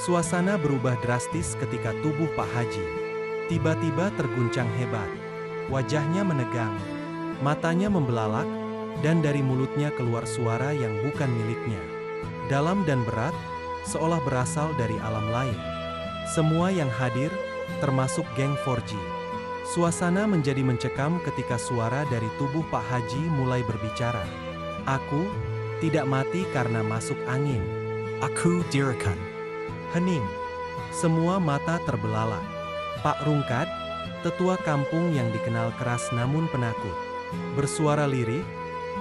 Suasana berubah drastis ketika tubuh Pak Haji tiba-tiba terguncang hebat. Wajahnya menegang, matanya membelalak, dan dari mulutnya keluar suara yang bukan miliknya. Dalam dan berat, seolah berasal dari alam lain. Semua yang hadir, termasuk geng 4G. Suasana menjadi mencekam ketika suara dari tubuh Pak Haji mulai berbicara. Aku tidak mati karena masuk angin. Aku dirikan. Hening. Semua mata terbelalak. Pak Rungkad, tetua kampung yang dikenal keras namun penakut, bersuara lirih,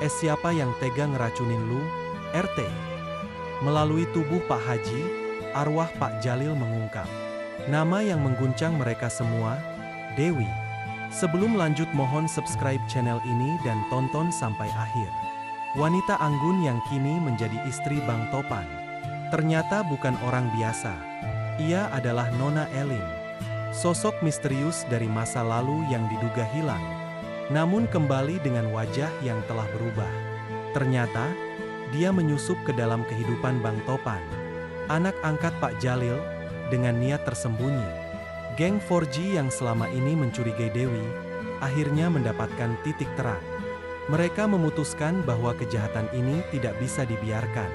siapa yang tega ngeracunin lu, RT?" Melalui tubuh Pak Haji, arwah Pak Jalil mengungkap. Nama yang mengguncang mereka semua, Dewi. Sebelum lanjut mohon subscribe channel ini dan tonton sampai akhir. Wanita anggun yang kini menjadi istri Bang Topan. Ternyata bukan orang biasa. Ia adalah Nona Elin. Sosok misterius dari masa lalu yang diduga hilang. Namun kembali dengan wajah yang telah berubah. Ternyata, dia menyusup ke dalam kehidupan Bang Topan, anak angkat Pak Jalil, dengan niat tersembunyi. Geng 4G yang selama ini mencurigai Dewi, akhirnya mendapatkan titik terang. Mereka memutuskan bahwa kejahatan ini tidak bisa dibiarkan.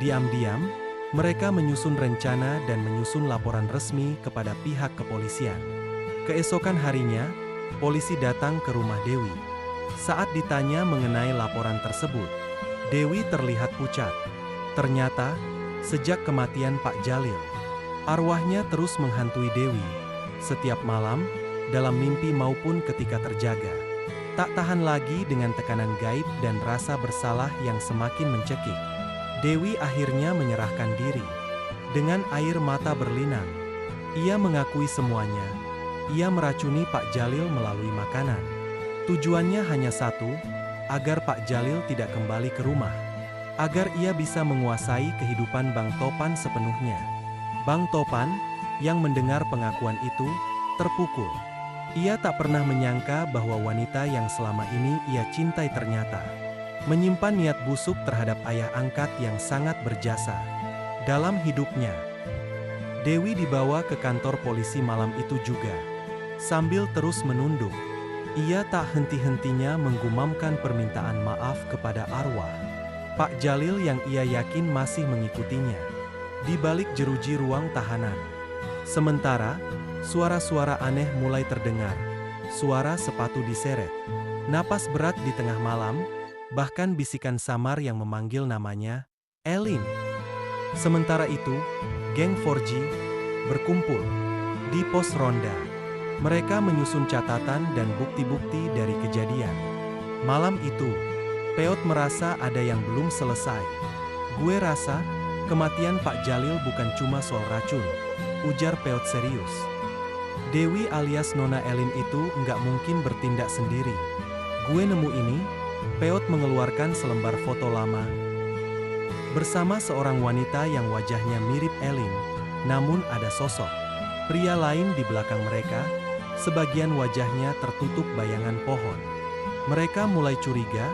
Diam-diam, mereka menyusun rencana dan menyusun laporan resmi kepada pihak kepolisian. Keesokan harinya, polisi datang ke rumah Dewi. Saat ditanya mengenai laporan tersebut, Dewi terlihat pucat. Ternyata, sejak kematian Pak Jalil, arwahnya terus menghantui Dewi, setiap malam, dalam mimpi maupun ketika terjaga. Tak tahan lagi dengan tekanan gaib dan rasa bersalah yang semakin mencekik, Dewi akhirnya menyerahkan diri. Dengan air mata berlinang, ia mengakui semuanya. Ia meracuni Pak Jalil melalui makanan. Tujuannya hanya satu, agar Pak Jalil tidak kembali ke rumah. Agar ia bisa menguasai kehidupan Bang Topan sepenuhnya. Bang Topan, yang mendengar pengakuan itu, terpukul. Ia tak pernah menyangka bahwa wanita yang selama ini ia cintai ternyata menyimpan niat busuk terhadap ayah angkat yang sangat berjasa dalam hidupnya. Dewi dibawa ke kantor polisi malam itu juga. Sambil terus menunduk, ia tak henti-hentinya menggumamkan permintaan maaf kepada arwah Pak Jalil yang ia yakin masih mengikutinya di balik jeruji ruang tahanan. Sementara, suara-suara aneh mulai terdengar. Suara sepatu diseret, napas berat di tengah malam, bahkan bisikan samar yang memanggil namanya, Elin. Sementara itu, geng 4G berkumpul di pos ronda. Mereka menyusun catatan dan bukti-bukti dari kejadian. Malam itu, Peot merasa ada yang belum selesai. "Gue rasa, kematian Pak Jalil bukan cuma soal racun," ujar Peot serius. "Dewi alias Nona Elin itu nggak mungkin bertindak sendiri. Gue nemu ini." Peot mengeluarkan selembar foto lama bersama seorang wanita yang wajahnya mirip Elin, namun ada sosok pria lain di belakang mereka, sebagian wajahnya tertutup bayangan pohon. Mereka mulai curiga,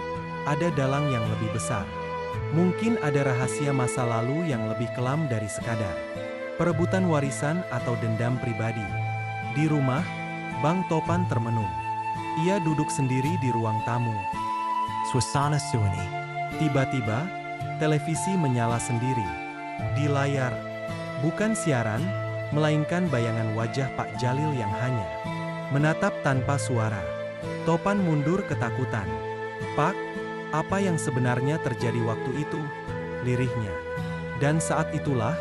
ada dalang yang lebih besar. Mungkin ada rahasia masa lalu yang lebih kelam dari sekadar perebutan warisan atau dendam pribadi. Di rumah, Bang Topan termenung. Ia duduk sendiri di ruang tamu. Suasana sunyi. Tiba-tiba, televisi menyala sendiri. Di layar, bukan siaran, melainkan bayangan wajah Pak Jalil yang hanya menatap tanpa suara. Topan mundur ketakutan. "Pak, apa yang sebenarnya terjadi waktu itu?" lirihnya. Dan saat itulah,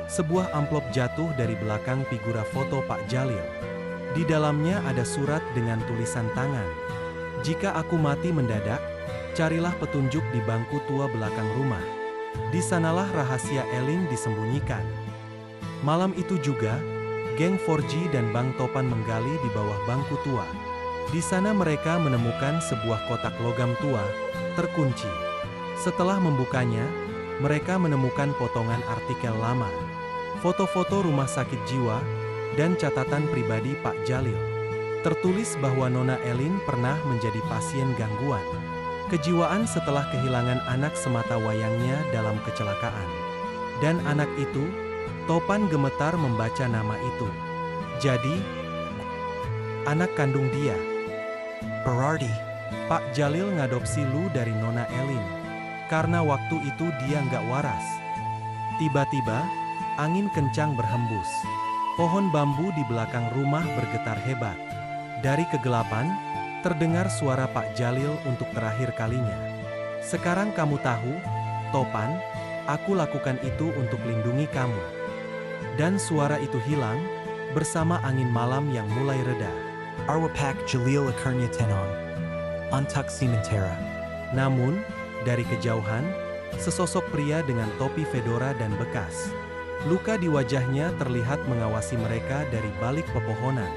sebuah amplop jatuh dari belakang figura foto Pak Jalil. Di dalamnya ada surat dengan tulisan tangan. "Jika aku mati mendadak, carilah petunjuk di bangku tua belakang rumah. Di sanalah rahasia Elin disembunyikan." Malam itu juga, geng 4G dan Bang Topan menggali di bawah bangku tua. Di sana mereka menemukan sebuah kotak logam tua, terkunci. Setelah membukanya, mereka menemukan potongan artikel lama, foto-foto rumah sakit jiwa, dan catatan pribadi Pak Jalil. Tertulis bahwa Nona Elin pernah menjadi pasien gangguan kejiwaan setelah kehilangan anak semata wayangnya dalam kecelakaan. Dan anak itu, Topan gemetar membaca nama itu. Jadi, anak kandung dia. Berarti, Pak Jalil ngadopsi Lu dari Nona Elin. Karena waktu itu dia nggak waras. Tiba-tiba, angin kencang berhembus. Pohon bambu di belakang rumah bergetar hebat. Dari kegelapan, terdengar suara Pak Jalil untuk terakhir kalinya. Sekarang kamu tahu, Topan, aku lakukan itu untuk lindungi kamu. Dan suara itu hilang, bersama angin malam yang mulai reda. Arwapak Jalil akhirnya tenang. Antak sementara. Namun, dari kejauhan, sesosok pria dengan topi fedora dan bekas luka di wajahnya terlihat mengawasi mereka dari balik pepohonan.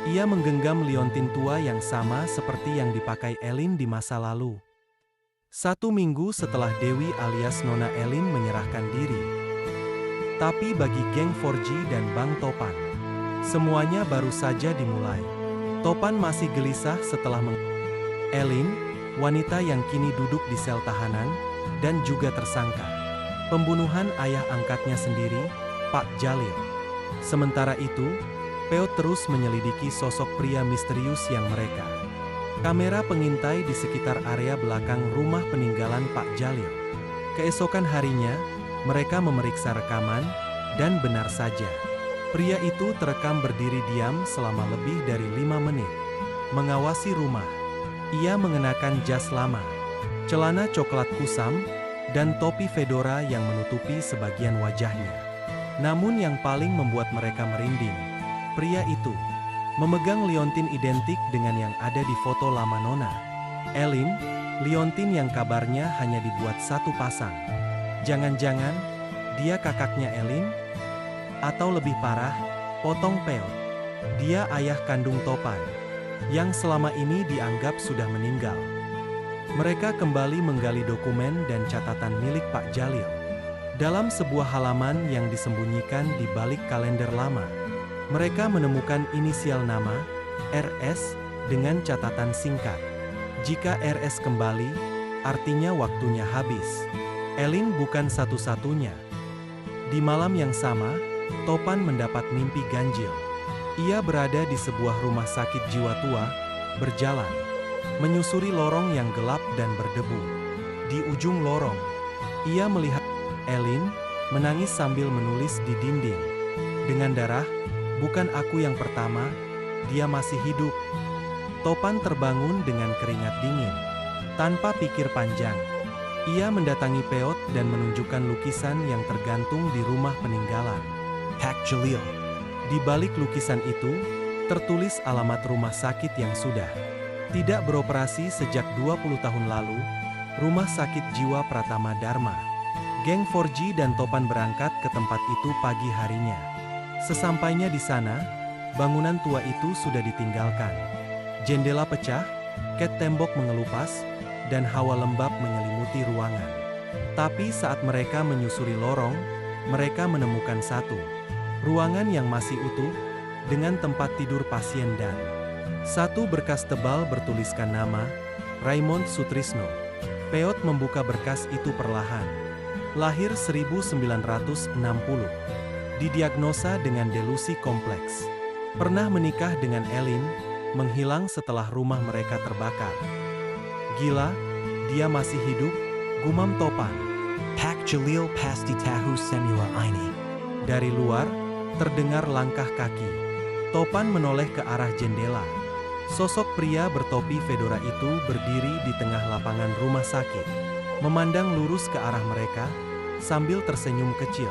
Ia menggenggam liontin tua yang sama seperti yang dipakai Elin di masa lalu. 1 minggu setelah Dewi alias Nona Elin menyerahkan diri. Tapi bagi geng 4G dan Bang Topan, semuanya baru saja dimulai. Topan masih gelisah setelah Elin, wanita yang kini duduk di sel tahanan, dan juga tersangka pembunuhan ayah angkatnya sendiri, Pak Jalil. Sementara itu, Peot terus menyelidiki sosok pria misterius yang mereka. Kamera pengintai di sekitar area belakang rumah peninggalan Pak Jalil. Keesokan harinya, mereka memeriksa rekaman, dan benar saja. Pria itu terekam berdiri diam selama lebih dari 5 menit. Mengawasi rumah. Ia mengenakan jas lama, celana coklat kusam, dan topi fedora yang menutupi sebagian wajahnya. Namun yang paling membuat mereka merinding, pria itu memegang liontin identik dengan yang ada di foto lama Nona Elin, liontin yang kabarnya hanya dibuat 1 pasang. Jangan-jangan, dia kakaknya Elin? Atau lebih parah, potong Peot. Dia ayah kandung Topan, yang selama ini dianggap sudah meninggal. Mereka kembali menggali dokumen dan catatan milik Pak Jalil. Dalam sebuah halaman yang disembunyikan di balik kalender lama, mereka menemukan inisial nama, RS, dengan catatan singkat. Jika RS kembali, artinya waktunya habis. Elin bukan satu-satunya. Di malam yang sama, Topan mendapat mimpi ganjil. Ia berada di sebuah rumah sakit jiwa tua, berjalan, menyusuri lorong yang gelap dan berdebu. Di ujung lorong, ia melihat Elin menangis sambil menulis di dinding. Dengan darah, bukan aku yang pertama, dia masih hidup. Topan terbangun dengan keringat dingin. Tanpa pikir panjang, ia mendatangi Peot dan menunjukkan lukisan yang tergantung di rumah peninggalan. Pak Jalil. Di balik lukisan itu, tertulis alamat rumah sakit yang sudah tidak beroperasi sejak 20 tahun lalu, Rumah Sakit Jiwa Pratama Dharma. Geng 4G dan Topan berangkat ke tempat itu pagi harinya. Sesampainya di sana, bangunan tua itu sudah ditinggalkan. Jendela pecah, cat tembok mengelupas, dan hawa lembab menyelimuti ruangan. Tapi saat mereka menyusuri lorong, mereka menemukan satu ruangan yang masih utuh, dengan tempat tidur pasien dan satu berkas tebal bertuliskan nama, Raymond Sutrisno. Peot membuka berkas itu perlahan. Lahir 1960. Didiagnosa dengan delusi kompleks. Pernah menikah dengan Elin, menghilang setelah rumah mereka terbakar. Gila, dia masih hidup, gumam Topan. Pak Jalil pasti tahu semua ini. Dari luar, terdengar langkah kaki. Topan menoleh ke arah jendela. Sosok pria bertopi fedora itu berdiri di tengah lapangan rumah sakit, memandang lurus ke arah mereka, sambil tersenyum kecil.